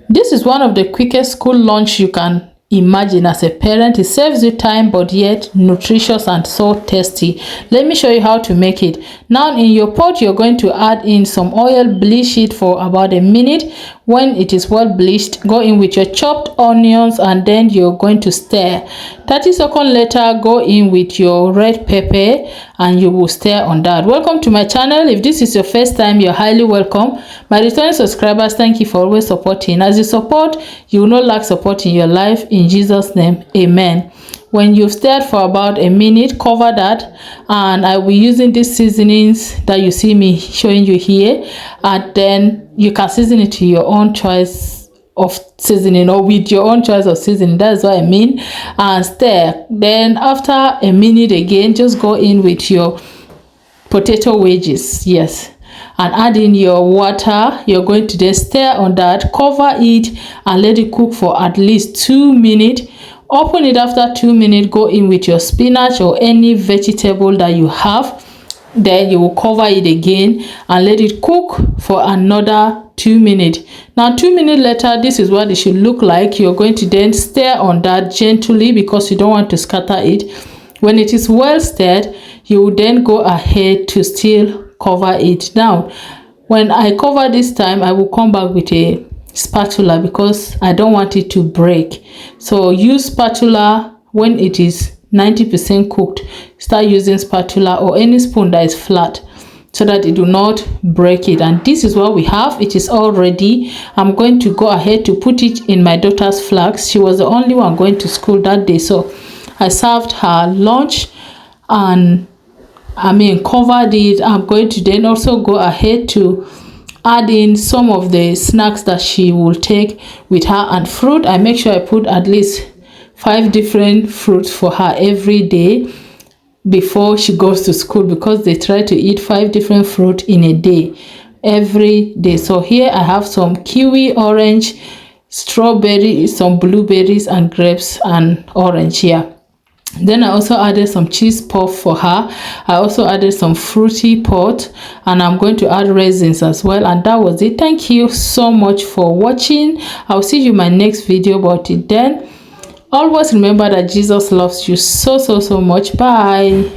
This is one of the quickest school lunch you can imagine as a parent. It saves you time, but yet nutritious and so tasty. Let me show you how to make it. Now in your pot, you're going to add in some oil, bleach it for about a minute. When it is well bleached, go in with your chopped onions and then you're going to stir. 30 seconds later, go in with your red pepper and you will stir on that. Welcome to my channel. If this is your first time, you're highly welcome. My returning subscribers, thank you for always supporting. As you support, you will not lack support in your life. In Jesus' name, amen. When you've stirred for about a minute, cover that, and I will be using these seasonings that you see me showing you here, and then you can season it to your own choice of seasoning, or with your own choice of seasoning. That's what I mean. And stir. Then after a minute again, just go in with your potato wedges, yes, and add in your water. You're going to then stir on that, cover it and let it cook for at least 2 minutes. Open it after 2 minutes, go in with your spinach or any vegetable that you have. Then you will cover it again and let it cook for another 2 minutes. Now 2 minutes later, this is what it should look like. You're going to then stir on that gently because you don't want to scatter it. When it is well stirred, you will then go ahead to still cover it. Now when I cover this time, I will come back with a spatula because I don't want it to break. So use spatula when it is 90% cooked. Start using spatula or any spoon that is flat so that it do not break it. And this is what we have. It is all ready. I'm going to go ahead to put it in my daughter's flask. She was the only one going to school that day, so I served her lunch and covered it. I'm going to then also go ahead to add in some of the snacks that she will take with her, and fruit. I make sure I put at least 5 different fruits for her every day before she goes to school, because they try to eat 5 different fruit in a day every day. So here I have some kiwi, orange, strawberry, some blueberries and grapes and orange here. Then I also added some cheese puff for her. I also added some fruity pot, and I'm going to add raisins as well. And that was it. Thank you so much for watching. I'll see you in my next video, but then always remember that Jesus loves you so much. Bye.